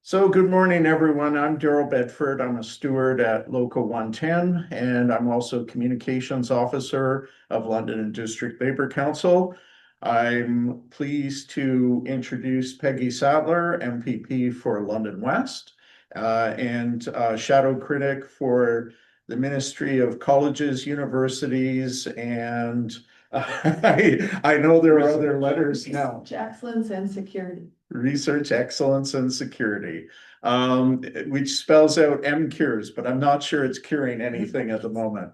So good morning, everyone. I'm Daryl Bedford. I'm a steward at Local 110, and I'm also Communications Officer of London and District Labour Council. I'm pleased to introduce Peggy Sattler, MPP for London West, and Shadow Critic for the Ministry of Colleges, Universities, and I know there are other letters now. Excellence and security. Research Excellence and Security, which spells out MCures, but I'm not sure it's curing anything at the moment.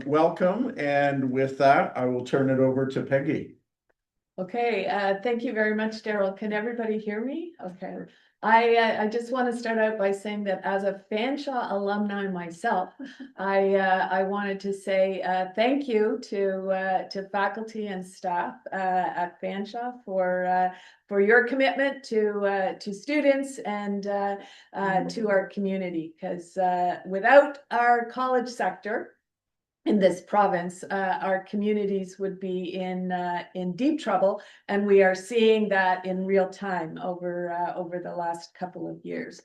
Welcome. And with that, I will turn it over to Peggy. Okay, thank you very much, Daryl. Can everybody hear me? Okay. I just want to start out by saying that as a Fanshawe alumni myself, I wanted to say thank you to faculty and staff at Fanshawe for your commitment to students and to our community. Because without our college sector in this province, our communities would be in deep trouble, and we are seeing that in real time over the last couple of years.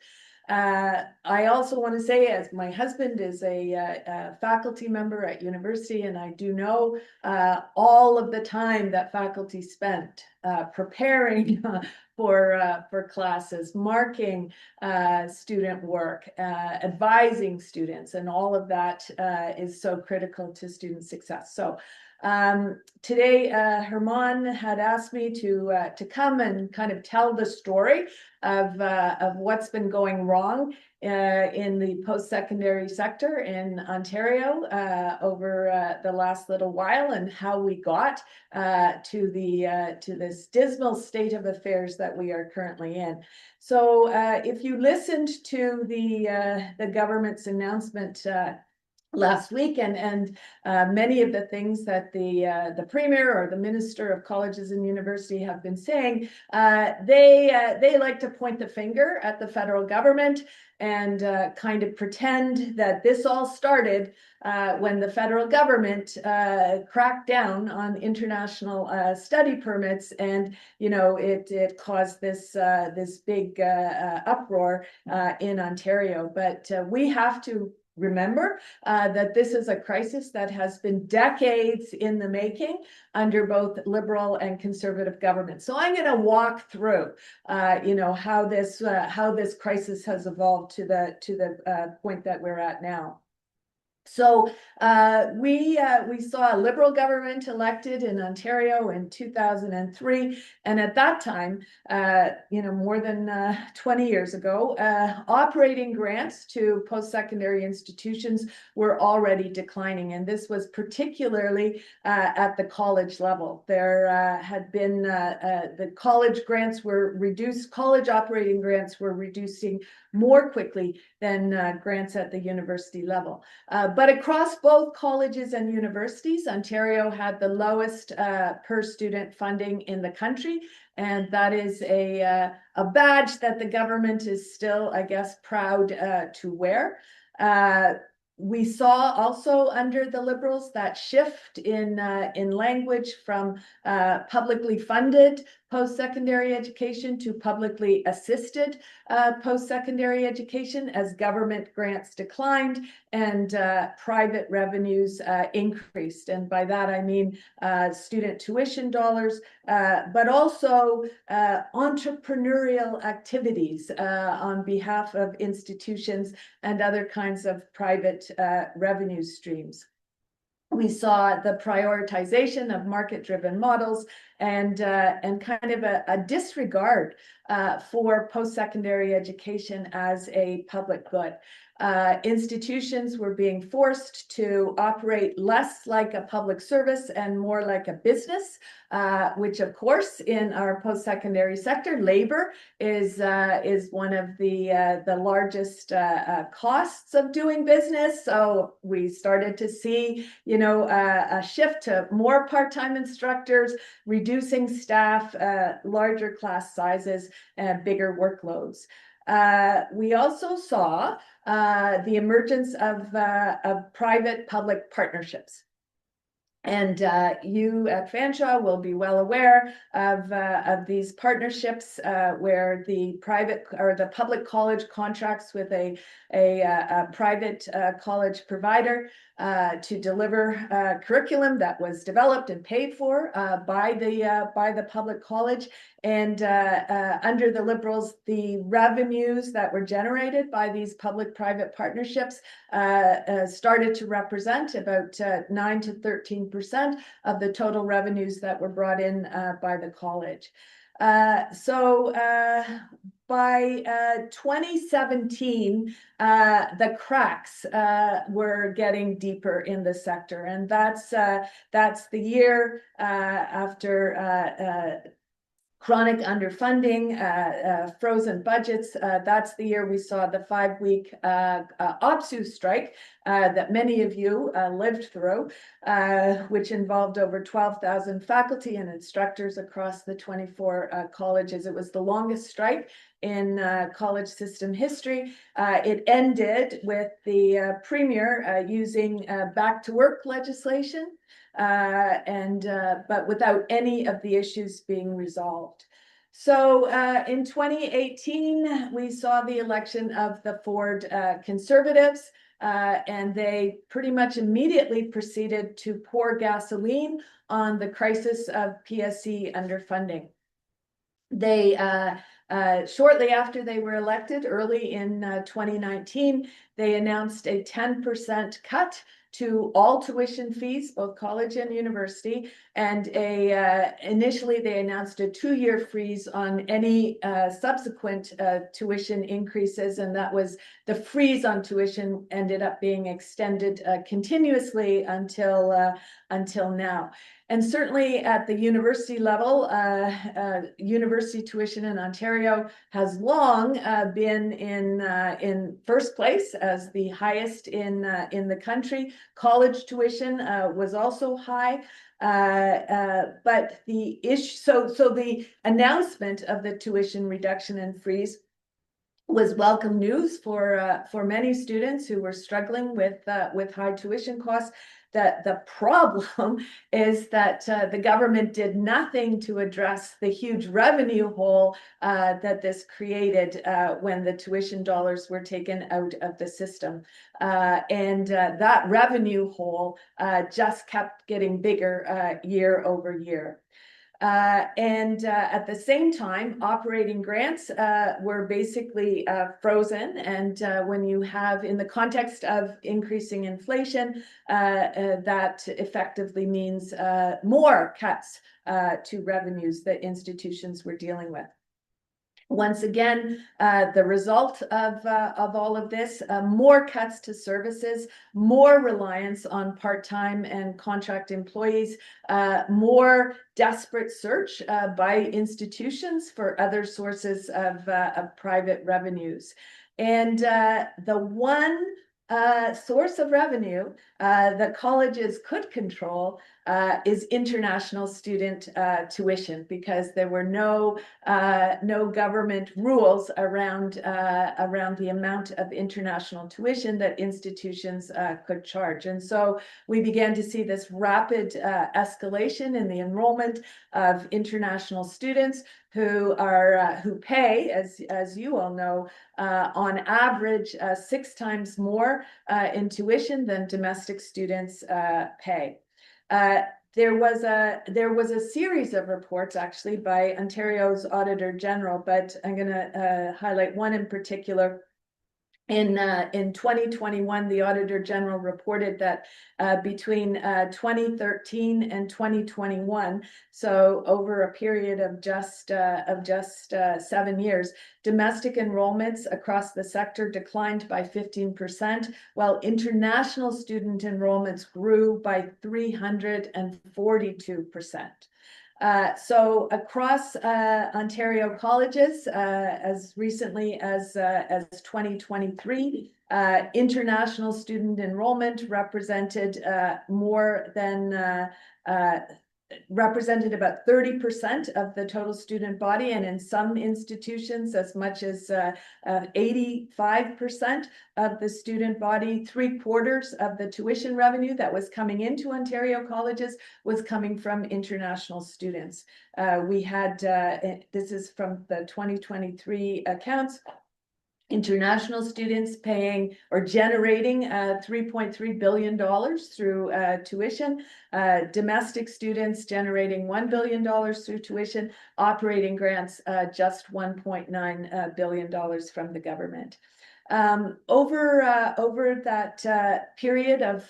I also want to say, as my husband is a faculty member at university, and I do know all of the time that faculty spent preparing for classes, marking student work, advising students, and all of that is so critical to student success. So today, Herman had asked me to come and kind of tell the story of what's been going wrong in the post-secondary sector in Ontario over the last little while, and how we got to this dismal state of affairs that we are currently in. So if you listened to the government's announcement last week, and many of the things that the Premier or the Minister of Colleges and University have been saying, they like to point the finger at the federal government and kind of pretend that this all started when the federal government cracked down on international study permits, and it caused this big uproar in Ontario. But we have to remember that this is a crisis that has been decades in the making under both Liberal and Conservative governments. So I'm going to walk through, how this crisis has evolved to the point that we're at now. So we saw a Liberal government elected in Ontario in 2003, and at that time, more than 20 years ago, operating grants to post-secondary institutions were already declining, and this was particularly at the college level. There had been the college grants were reduced. College operating grants were reducing more quickly than grants at the university level. But across both colleges and universities, Ontario had the lowest per student funding in the country. And that is a badge that the government is still, I guess, proud to wear. We saw also under the Liberals that shift in language from publicly funded post-secondary education to publicly assisted post-secondary education, as government grants declined and private revenues increased. And by that, I mean student tuition dollars, but also entrepreneurial activities on behalf of institutions and other kinds of private revenue streams. We saw the prioritization of market-driven models and kind of a disregard for post-secondary education as a public good. Institutions were being forced to operate less like a public service and more like a business, which of course in our post-secondary sector, labor is one of the largest costs of doing business. So we started to see, a shift to more part-time instructors, reducing staff, larger class sizes, and bigger workloads. We also saw the emergence of private-public partnerships. And you at Fanshawe will be well aware of these partnerships where the private or the public college contracts with a private college provider to deliver curriculum that was developed and paid for by the public college. And under the Liberals, the revenues that were generated by these public-private partnerships started to represent about 9 to 13% of the total revenues that were brought in by the college. So by 2017, the cracks were getting deeper in the sector, and that's the year after chronic underfunding, frozen budgets. That's the year we saw the 5-week OPSEU strike that many of you lived through, which involved over 12,000 faculty and instructors across the 24 colleges. It was the longest strike in college system history. It ended with the premier using back to work legislation, but without any of the issues being resolved. So in 2018, we saw the election of the Ford Conservatives, and they pretty much immediately proceeded to pour gasoline on the crisis of PSC underfunding. They shortly after they were elected, early in 2019, they announced a 10% cut to all tuition fees, both college and university, and initially they announced a 2-year freeze on any subsequent tuition increases, and that was the freeze on tuition ended up being extended continuously until now. And certainly at the university level, university tuition in Ontario has long been in first place as the highest in the country. College tuition was also high, but the issue, so the announcement of the tuition reduction and freeze was welcome news for many students who were struggling with high tuition costs. The problem is that the government did nothing to address the huge revenue hole that this created when the tuition dollars were taken out of the system. And that revenue hole just kept getting bigger year over year. And at the same time, operating grants were basically frozen. And when you have, in the context of increasing inflation, that effectively means more cuts to revenues that institutions were dealing with. Once again, the result of all of this, more cuts to services, more reliance on part-time and contract employees, more desperate search by institutions for other sources of private revenues. And the one source of revenue that colleges could control is international student tuition, because there were no government rules around the amount of international tuition that institutions could charge. And so we began to see this rapid escalation in the enrollment of international students who pay, as you all know, on average 6 times more in tuition than domestic students pay. There was a series of reports actually by Ontario's Auditor General, but I'm going to highlight one in particular. In 2021, the Auditor General reported that between 2013 and 2021, so over a period of just 7 years, domestic enrollments across the sector declined by 15%, while international student enrollments grew by 342%. So across Ontario colleges, as recently as 2023, international student enrollment represented more than represented about 30% of the total student body, and in some institutions as much as 85% of the student body. 3/4 of the tuition revenue that was coming into Ontario colleges was coming from international students. We had, this is from the 2023 accounts, international students paying or generating $3.3 billion through tuition, domestic students generating $1 billion through tuition, operating grants just $1.9 billion from the government. Over that period of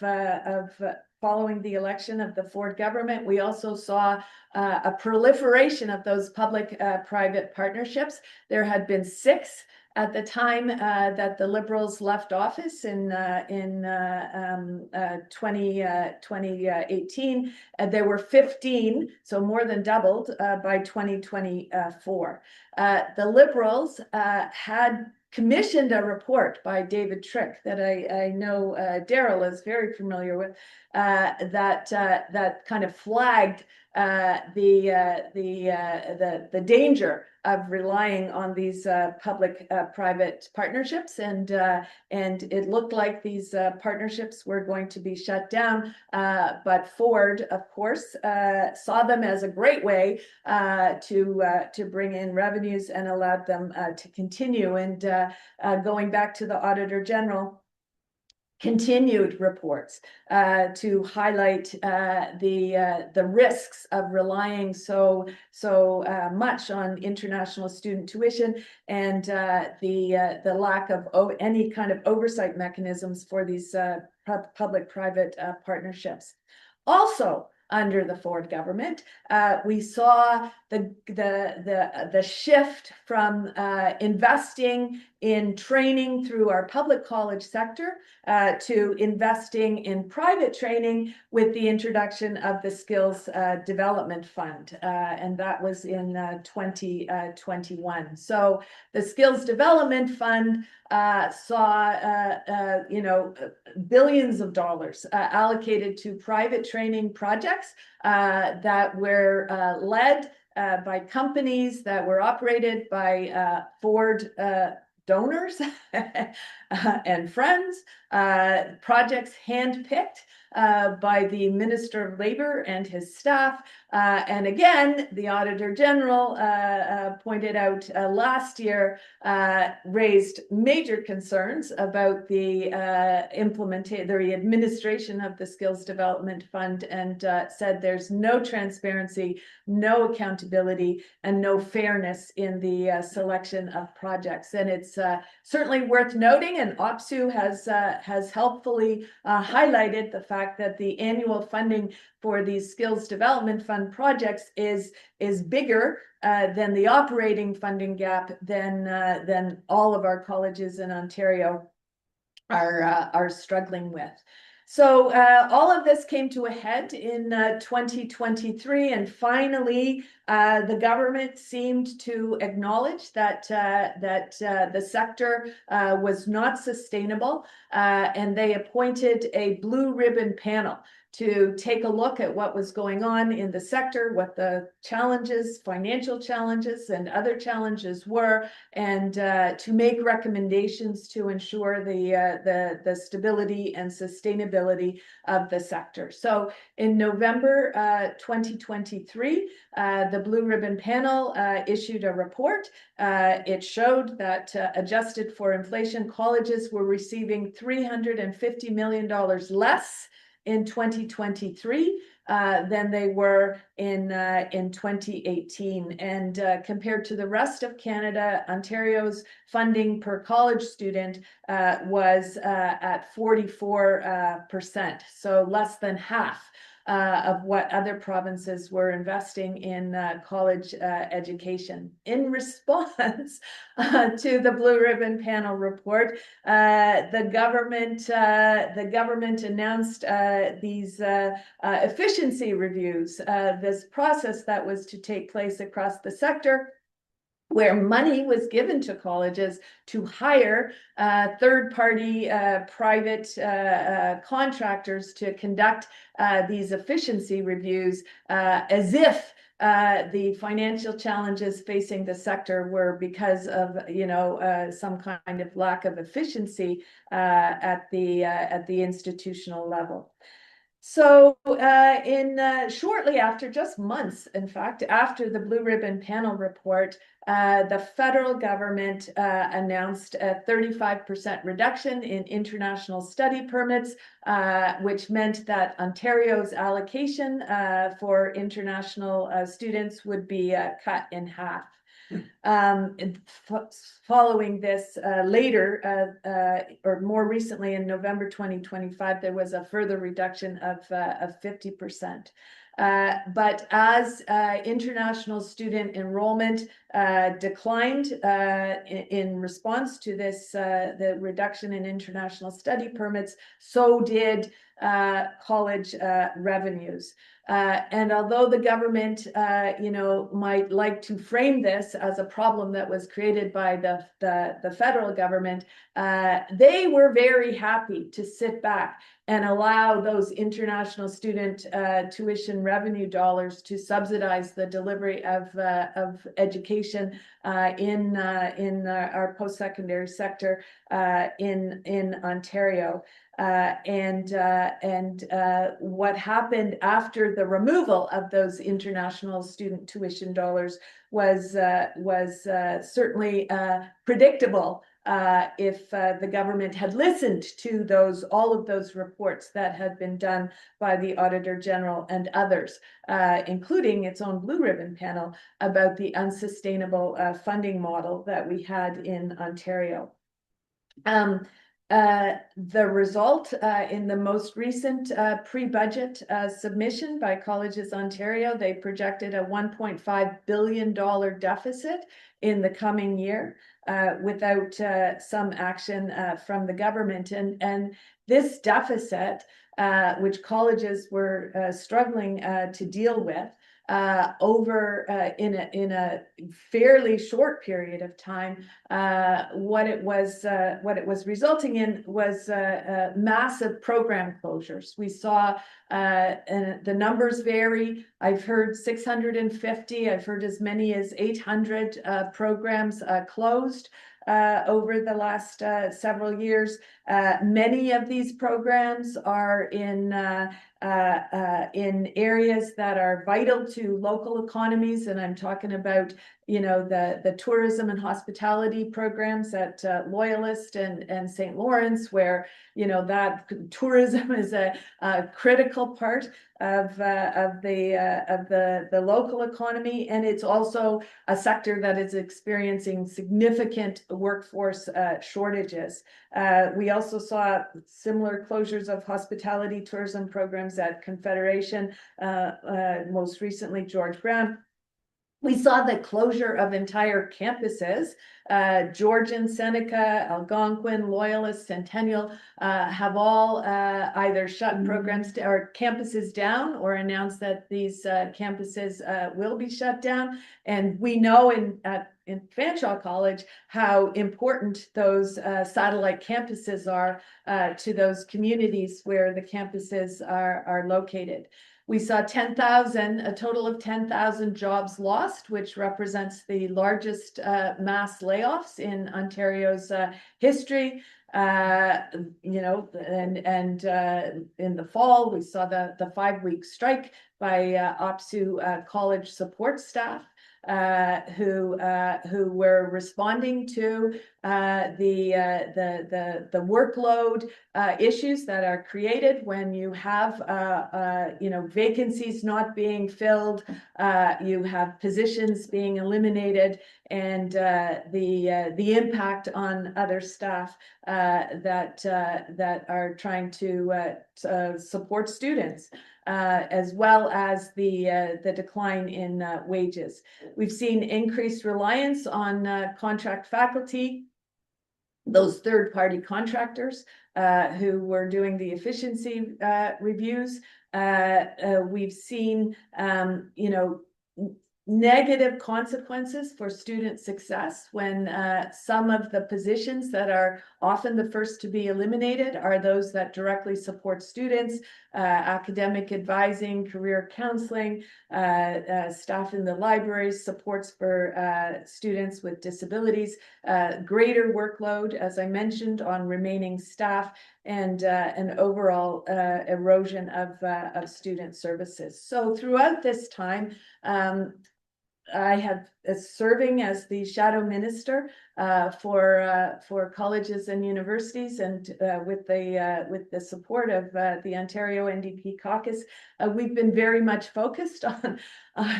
following the election of the Ford government, we also saw a proliferation of those public-private partnerships. There had been 6 at the time that the Liberals left office in 2018. There were 15, so more than doubled by 2024. The Liberals had commissioned a report by David Trick that I know Daryl is very familiar with, that kind of flagged the danger of relying on these public-private partnerships, and it looked like these partnerships were going to be shut down. But Ford, of course, saw them as a great way to bring in revenues and allowed them to continue. And going back to the Auditor General, continued reports to highlight the risks of relying so much on international student tuition, and the lack of any kind of oversight mechanisms for these public-private partnerships. Also, under the Ford government, we saw the shift from investing in training through our public college sector to investing in private training with the introduction of the Skills Development Fund, and that was in 2021. So the Skills Development Fund saw billions of dollars allocated to private training projects that were led by companies that were operated by Ford donors and friends, projects handpicked by the Minister of Labor and his staff. And again, the Auditor General pointed out last year, raised major concerns about the administration of the Skills Development Fund, and said there's no transparency, no accountability, and no fairness in the selection of projects. And it's certainly worth noting, and OPSEU has helpfully highlighted the fact that the annual funding for these Skills Development Fund projects is bigger than the operating funding gap than all of our colleges in Ontario are struggling with. So all of this came to a head in 2023, and finally the government seemed to acknowledge that the sector was not sustainable, and they appointed a blue ribbon panel to take a look at what was going on in the sector, what the challenges, financial challenges and other challenges were, and to make recommendations to ensure the stability and sustainability of the sector. So in November 2023, the Blue Ribbon Panel issued a report. It showed that adjusted for inflation, colleges were receiving $350 million less in 2023 than they were in 2018. And compared to the rest of Canada, Ontario's funding per college student was at 44%, so less than half of what other provinces were investing in college education. In response to the Blue Ribbon Panel report, the government announced these efficiency reviews, this process that was to take place across the sector. where money was given to colleges to hire third-party private contractors to conduct these efficiency reviews, as if the financial challenges facing the sector were because of, some kind of lack of efficiency at the institutional level. So shortly after, just months, in fact, after the Blue Ribbon Panel report, the federal government announced a 35% reduction in international study permits, which meant that Ontario's allocation for international students would be cut in half. Following this, later, or more recently in November 2025, there was a further reduction of 50%. But as international student enrollment declined in response to this, the reduction in international study permits, so did college revenues. And although the government, might like to frame this as a problem that was created by the federal government, they were very happy to sit back and allow those international student tuition revenue dollars to subsidize the delivery of education in our post-secondary sector in Ontario. What happened after the removal of those international student tuition dollars was certainly predictable if the government had listened to all of those reports that had been done by the Auditor General and others, including its own Blue Ribbon Panel, about the unsustainable funding model that we had in Ontario. The result in the most recent pre-budget submission by Colleges Ontario, they projected a $1.5 billion deficit in the coming year without some action from the government. And this deficit, which colleges were struggling to deal with, in a fairly short period of time, what it was resulting in was massive program closures. We saw the numbers vary. I've heard 650. I've heard as many as 800 programs closed over the last several years. Many of these programs are in areas that are vital to local economies, and I'm talking about, the tourism and hospitality programs at Loyalist and St. Lawrence, where that tourism is a critical part of the local economy, and it's also a sector that is experiencing significant workforce shortages. We also saw similar closures of hospitality tourism programs at Confederation, most recently George Brown. We saw the closure of entire campuses. Georgian, Seneca, Algonquin, Loyalist, Centennial have all either shut programs or campuses down, or announced that these campuses will be shut down. And we know in Fanshawe College how important those satellite campuses are to those communities where the campuses are located. We saw a total of 10,000 jobs lost, which represents the largest mass layoffs in Ontario's history. And in the fall, we saw the 5-week strike by OPSEU college support staff, who were responding to the workload issues that are created when you have vacancies not being filled, you have positions being eliminated, and the impact on other staff that are trying to support students, as well as the decline in wages. We've seen increased reliance on contract faculty, those third-party contractors who were doing the efficiency reviews. We've seen, negative consequences for student success when some of the positions that are often the first to be eliminated are those that directly support students, academic advising, career counseling, staff in the libraries, supports for students with disabilities, greater workload, as I mentioned, on remaining staff, and an overall erosion of student services. So throughout this time, I have serving as the shadow minister for colleges and universities, and with the support of the Ontario NDP caucus, we've been very much focused on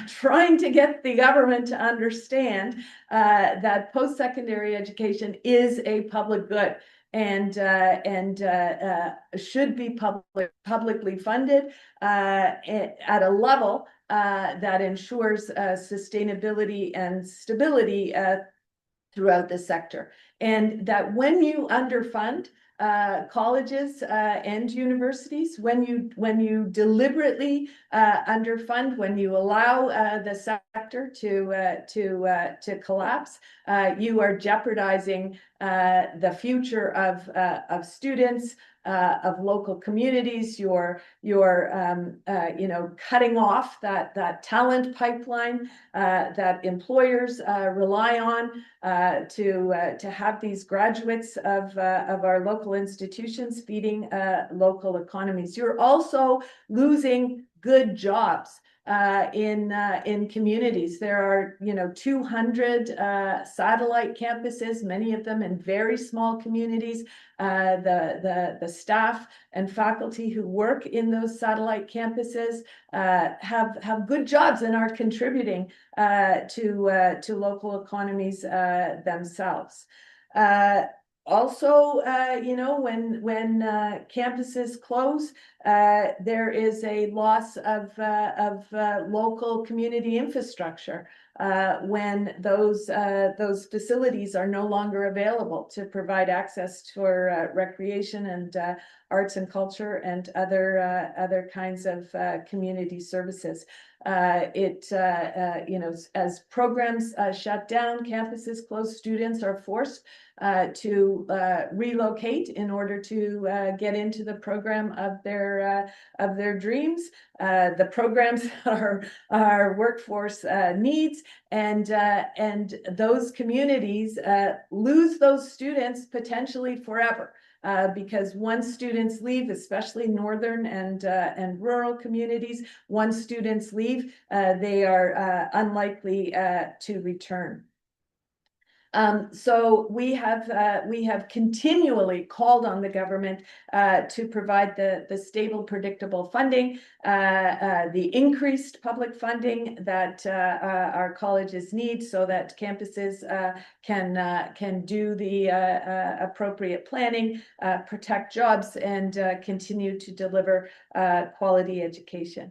trying to get the government to understand that post-secondary education is a public good and should be publicly funded at a level that ensures sustainability and stability throughout the sector. And that when you underfund colleges and universities, when you deliberately underfund, when you allow the sector to collapse, you are jeopardizing the future of students, of local communities. You're cutting off that talent pipeline that employers rely on to have these graduates of our local institutions feeding local economies. You're also losing good jobs in communities. There are 200 satellite campuses, many of them in very small communities. The staff and faculty who work in those satellite campuses have good jobs and are contributing to local economies themselves. Also, when campuses close, there is a loss of local community infrastructure when those facilities are no longer available to provide access for recreation and arts and culture and other kinds of community services. As programs shut down, campuses close, students are forced to relocate in order to get into the program of their dreams. The programs are workforce needs, and those communities lose those students potentially forever. Because once students leave, especially northern and rural communities, once students leave, they are unlikely to return. So we have continually called on the government to provide the stable, predictable funding, the increased public funding that our colleges need, so that campuses can do the appropriate planning, protect jobs, and continue to deliver quality education.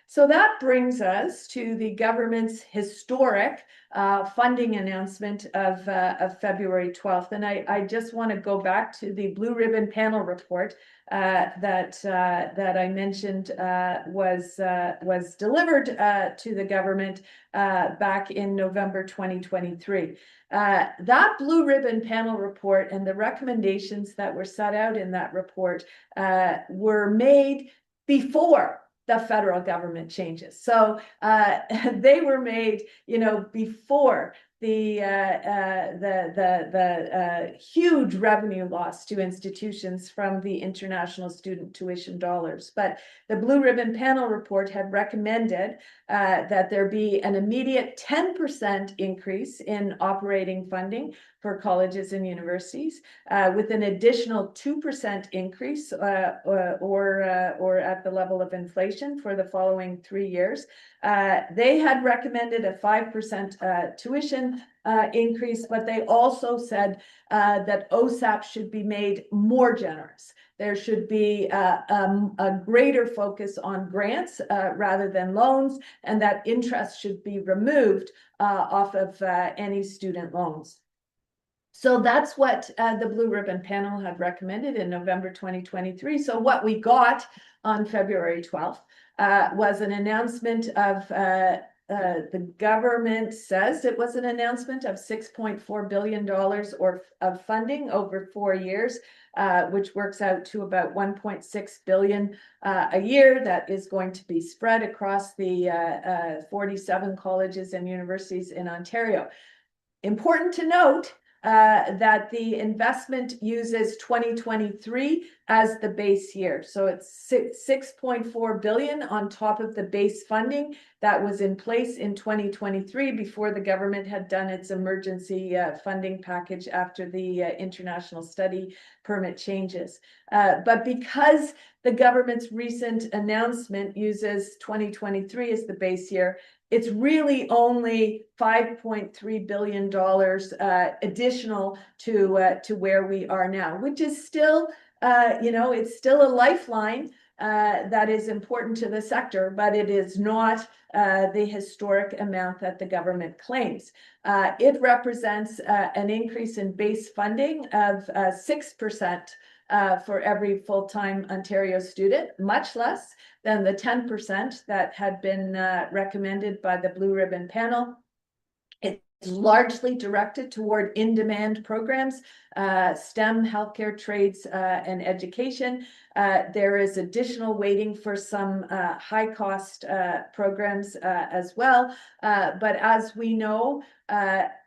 So that brings us to the government's historic funding announcement of February 12th. And I just want to go back to the Blue Ribbon Panel report that I mentioned was delivered to the government back in November 2023. That Blue Ribbon Panel report and the recommendations that were set out in that report were made before the federal government changes. So they were made, before the huge revenue loss to institutions from the international student tuition dollars. But the Blue Ribbon Panel report had recommended that there be an immediate 10% increase in operating funding for colleges and universities, with an additional 2% increase or at the level of inflation for the following 3 years. They had recommended a 5% tuition increase, but they also said that OSAP should be made more generous. There should be a greater focus on grants rather than loans, and that interest should be removed off of any student loans. So that's what the Blue Ribbon Panel had recommended in November 2023. So what we got on February 12th was an announcement of the government says it was an announcement of $6.4 billion of funding over 4 years, which works out to about 1.6 billion a year that is going to be spread across the 47 colleges and universities in Ontario. Important to note that the investment uses 2023 as the base year. So it's 6.4 billion on top of the base funding that was in place in 2023 before the government had done its emergency funding package after the international study permit changes. But because the government's recent announcement uses 2023 as the base year, it's really only $5.3 billion additional to where we are now, which is still, it's still a lifeline that is important to the sector, but it is not the historic amount that the government claims. It represents an increase in base funding of 6%. For every full-time Ontario student, much less than the 10% that had been recommended by the Blue Ribbon Panel. It's largely directed toward in-demand programs, STEM, healthcare, trades, and education. There is additional weighting for some high-cost programs as well. But as we know,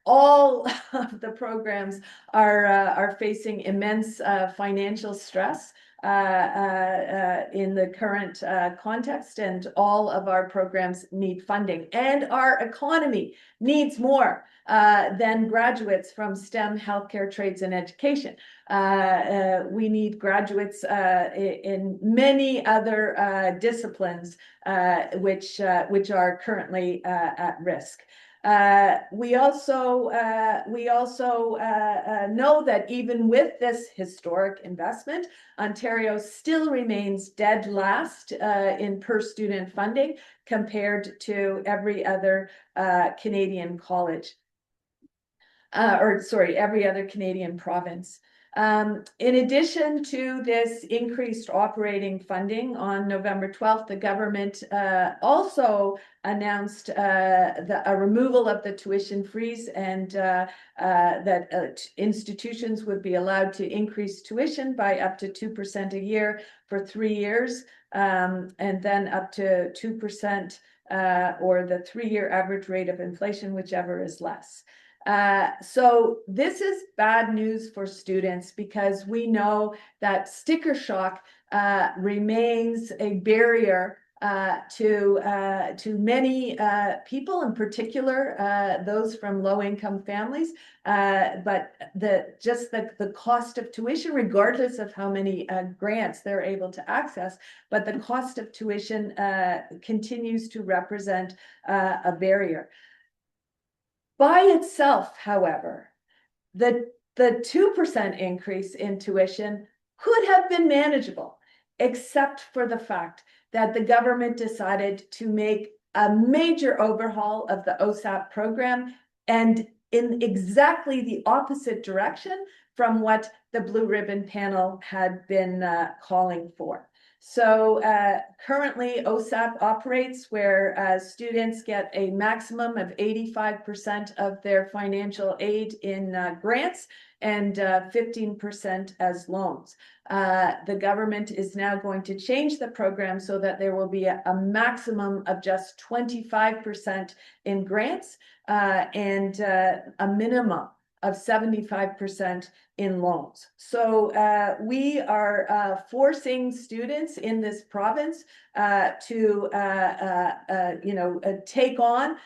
all of the programs are facing immense financial stress in the current context, and all of our programs need funding, and our economy needs more than graduates from STEM, healthcare, trades, and education. We need graduates in many other disciplines which are currently at risk. We also know that even with this historic investment, Ontario still remains dead last in per student funding compared to every other Canadian college, every other Canadian province. In addition to this increased operating funding, on November 12th, the government also announced a removal of the tuition freeze, and that institutions would be allowed to increase tuition by up to 2% a year for 3 years, and then up to 2% or the 3-year average rate of inflation, whichever is less. So this is bad news for students, because we know that sticker shock remains a barrier to many people, in particular those from low-income families. But the cost of tuition, regardless of how many grants they're able to access, but the cost of tuition continues to represent a barrier. By itself, however, the 2% increase in tuition could have been manageable, except for the fact that the government decided to make a major overhaul of the OSAP program, and in exactly the opposite direction from what the Blue Ribbon Panel had been calling for. So currently OSAP operates where students get a maximum of 85% of their financial aid in grants and 15% as loans. The government is now going to change the program so that there will be a maximum of just 25% in grants and a minimum of 75% in loans. So we are forcing students in this province to take on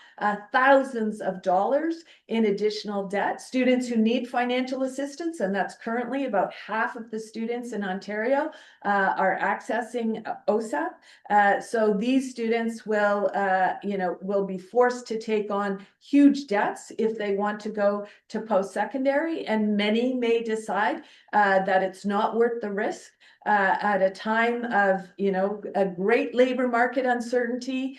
thousands of dollars in additional debt. Students who need financial assistance, and that's currently about half of the students in Ontario, are accessing OSAP. So these students will be forced to take on huge debts if they want to go to post-secondary, and many may decide that it's not worth the risk at a time of a great labor market uncertainty.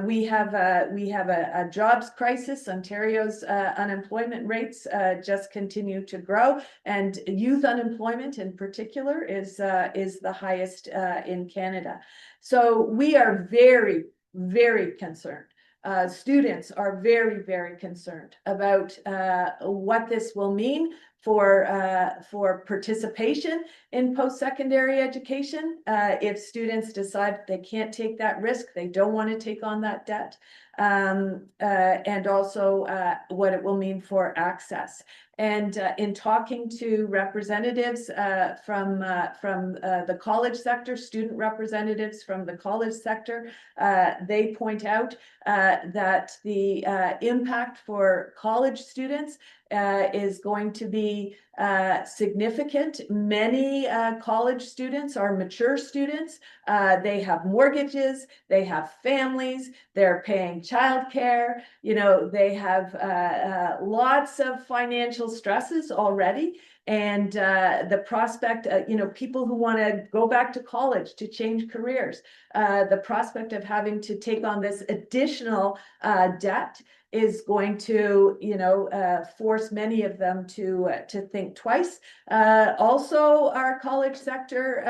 We have a jobs crisis. Ontario's unemployment rates just continue to grow, and youth unemployment in particular is the highest in Canada. So we are very, very concerned students are very, very concerned about what this will mean for participation in post-secondary education. If students decide they can't take that risk, they don't want to take on that debt, and also what it will mean for access. And in talking to representatives from the college sector, student representatives from the college sector, they point out that the impact for college students is going to be significant. Many college students are mature students. They have mortgages, they have families, they're paying childcare, you know, they have lots of financial stresses already. And the prospect, you know, people who want to go back to college to change careers, the prospect of having to take on this additional debt is going to, you know, force many of them to think twice. Also, our college sector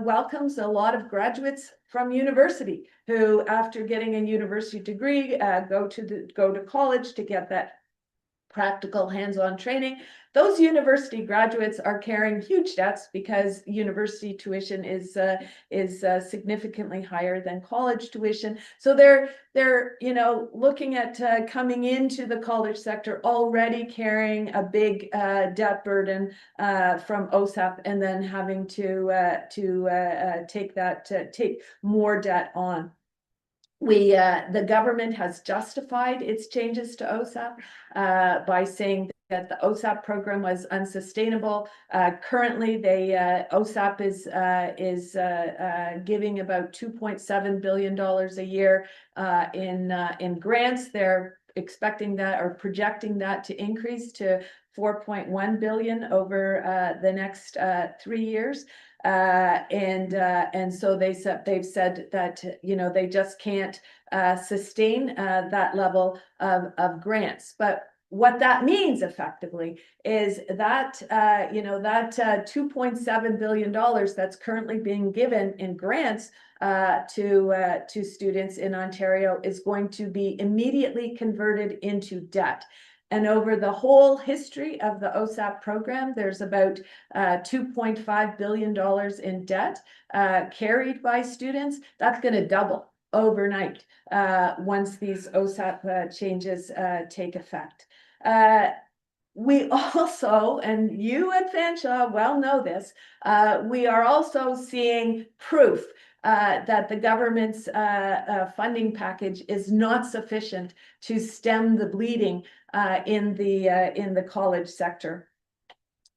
welcomes a lot of graduates from university who, after getting a university degree, go to college to get that practical hands-on training. Those university graduates are carrying huge debts because university tuition is significantly higher than college tuition. So they're you know, looking at coming into the college sector already carrying a big debt burden from OSAP, and then having to take more debt on. The government has justified its changes to OSAP by saying that the OSAP program was unsustainable. Currently, OSAP is giving about $2.7 billion a year in grants. They're expecting that, or projecting that, to increase to $4.1 billion over the next 3 years. And so they've said that, you know, they just can't sustain that level of grants. But what that means effectively is that, you know, that $2.7 billion that's currently being given in grants to students in Ontario is going to be immediately converted into debt. And over the whole history of the OSAP program, there's about $2.5 billion in debt carried by students. That's going to double overnight once these OSAP changes take effect. We also, and you at Fanshawe well know this, we are also seeing proof that the government's funding package is not sufficient to stem the bleeding in the college sector.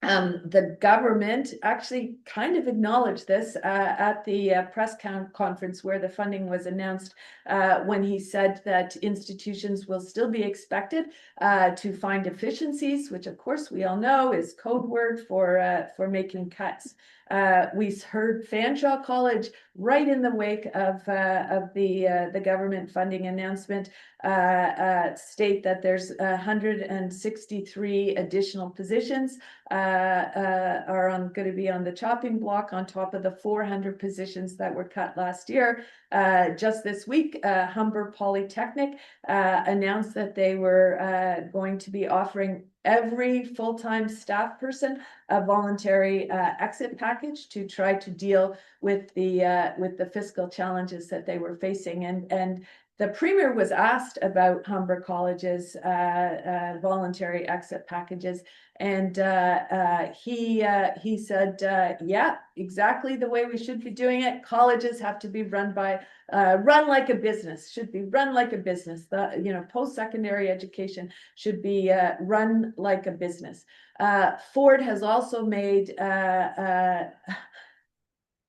The government actually kind of acknowledged this at the press conference where the funding was announced, when he said that institutions will still be expected to find efficiencies, which of course we all know is code word for making cuts. We heard Fanshawe College, right in the wake of the government funding announcement, state that there's 163 additional positions are going to be on the chopping block on top of the 400 positions that were cut last year. Just this week, Humber Polytechnic announced that they were going to be offering every full-time staff person a voluntary exit package to try to deal with the fiscal challenges that they were facing. And the Premier was asked about Humber College's voluntary exit packages, and he said, yeah, exactly the way we should be doing it. Colleges have to be run like a business, should be run like a business. Post-secondary education should be run like a business. Ford has also made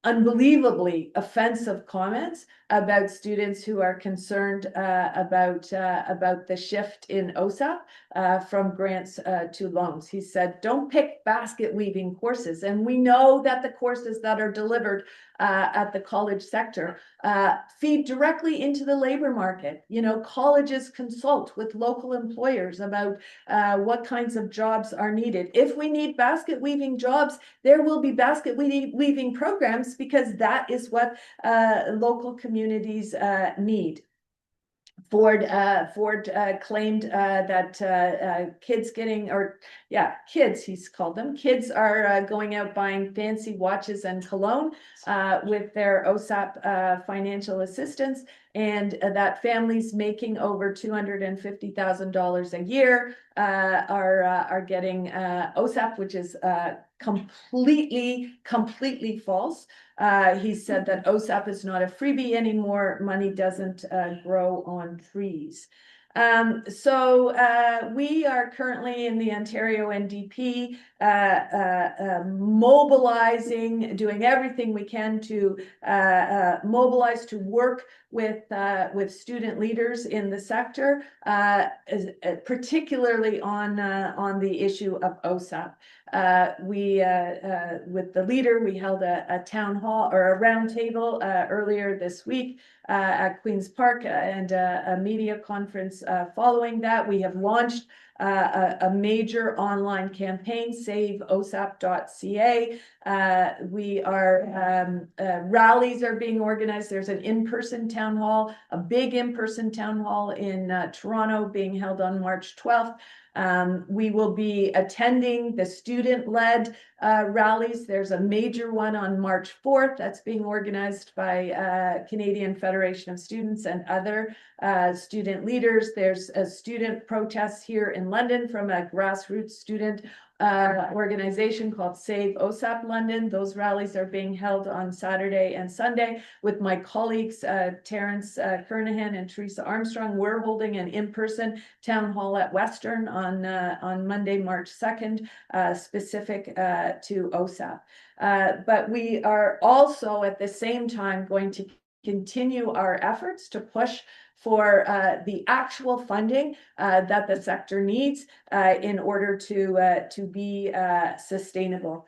unbelievably offensive comments about students who are concerned about the shift in OSAP from grants to loans. He said, don't pick basket weaving courses. And we know that the courses that are delivered at the college sector feed directly into the labor market. You know, colleges consult with local employers about what kinds of jobs are needed. If we need basket weaving jobs, there will be basket weaving programs, because that is what local communities need. Ford claimed that kids kids, he's called them, kids are going out buying fancy watches and cologne with their OSAP financial assistance, and that families making over $250,000 a year are getting OSAP, which is completely false. He said that OSAP is not a freebie anymore. Money doesn't grow on trees. We are currently in the Ontario NDP mobilizing, doing everything we can to mobilize to work with student leaders in the sector, particularly on the issue of OSAP. With the leader, we held a town hall or a round table earlier this week at Queen's Park, and a media conference following that. We have launched a major online campaign, saveosap.ca. Rallies are being organized. There's an in-person town hall, a big in-person town hall in Toronto being held on March 12th. We will be attending the student-led rallies. There's a major one on March 4th that's being organized by Canadian Federation of Students and other student leaders. There's a student protest here in London from a grassroots student organization called Save OSAP London. Those rallies are being held on Saturday and Sunday with my colleagues, Terence Kernahan and Teresa Armstrong. We're holding an in-person town hall at Western on Monday, March 2nd, specific to OSAP. But we are also at the same time going to continue our efforts to push for the actual funding that the sector needs in order to be sustainable.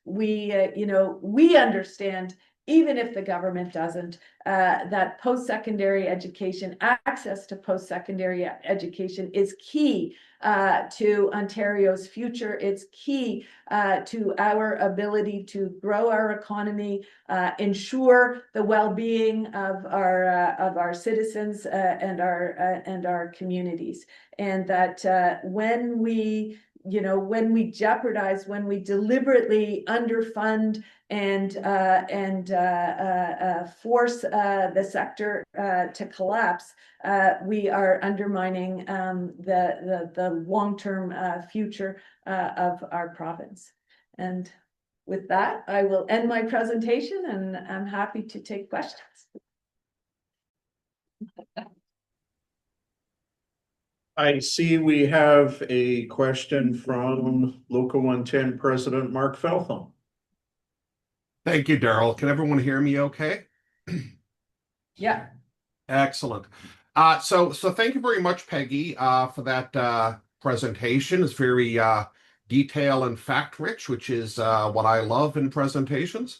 We understand, even if the government doesn't, that post-secondary education, access to post-secondary education is key to Ontario's future. It's key to our ability to grow our economy, ensure the well-being of our citizens and our communities, and that when we jeopardize, when we deliberately underfund and force the sector to collapse, we are undermining the long-term future of our province. And with that, I will end my presentation, and I'm happy to take questions. I see we have a question from Local 110 President Mark Feltham. Thank you, Daryl. Can everyone hear me okay? Yeah. Excellent. So thank you very much, Peggy, for that presentation. It's very detail and fact-rich, which is what I love in presentations.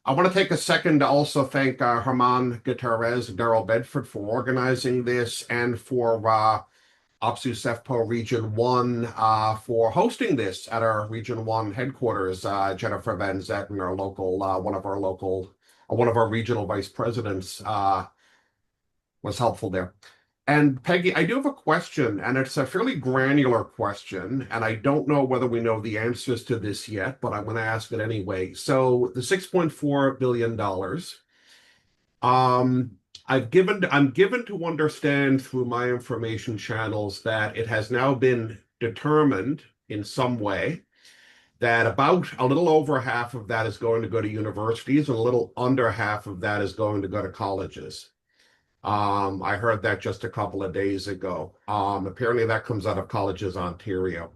I want to take a second to also thank Herman Gutierrez and Daryl Bedford for organizing this, and for OPSEU SEFPO Region 1 for hosting this at our Region 1 headquarters. Jennifer Van Zetten, our local, one of our regional vice presidents, was helpful there. And Peggy, I do have a question, and it's a fairly granular question, and I don't know whether we know the answers to this yet, but I'm going to ask it anyway. So the $6.4 billion, I'm given to understand through my information channels that it has now been determined in some way that about a little over half of that is going to go to universities, and a little under half of that is going to go to colleges. I heard that just a couple of days ago. Apparently that comes out of Colleges Ontario.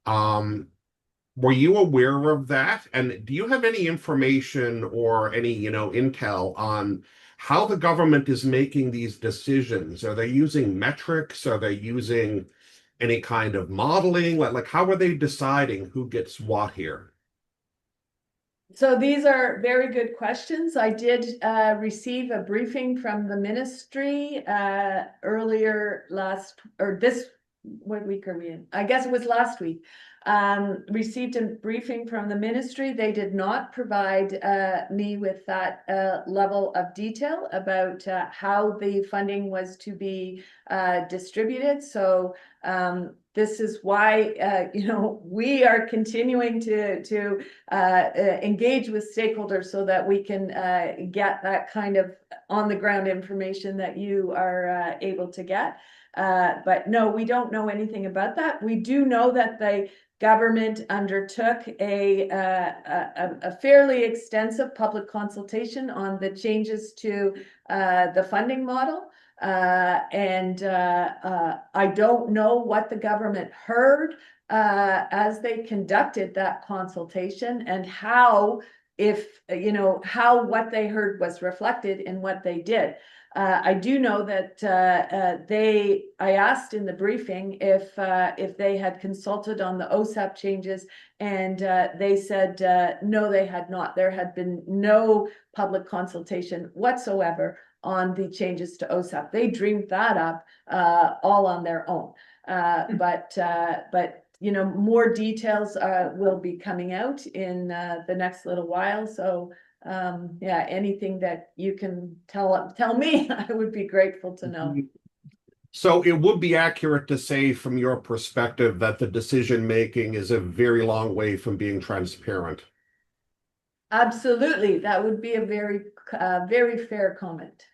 Were you aware of that? And do you have any information or any, intel on how the government is making these decisions? Are they using metrics? Are they using any kind of modeling? Like how are they deciding who gets what here? So these are very good questions. I did receive a briefing from the ministry earlier what week are we in? I guess it was last week, Received a briefing from the ministry. They did not provide me with that level of detail about how the funding was to be distributed. So this is why we are continuing to engage with stakeholders so that we can get that kind of on the ground information that you are able to get. But no, we don't know anything about that. We do know that the government undertook a fairly extensive public consultation on the changes to the funding model. I don't know what the government heard as they conducted that consultation, and how, how what they heard was reflected in what they did. I do know that I asked in the briefing if they had consulted on the OSAP changes, and they said no, they had not. There had been no public consultation whatsoever on the changes to OSAP. They dreamed that up all on their own. But more details will be coming out in the next little while. So yeah, anything that you can tell me, I would be grateful to know. So it would be accurate to say from your perspective that the decision making is a very long way from being transparent. Absolutely. That would be a very fair comment.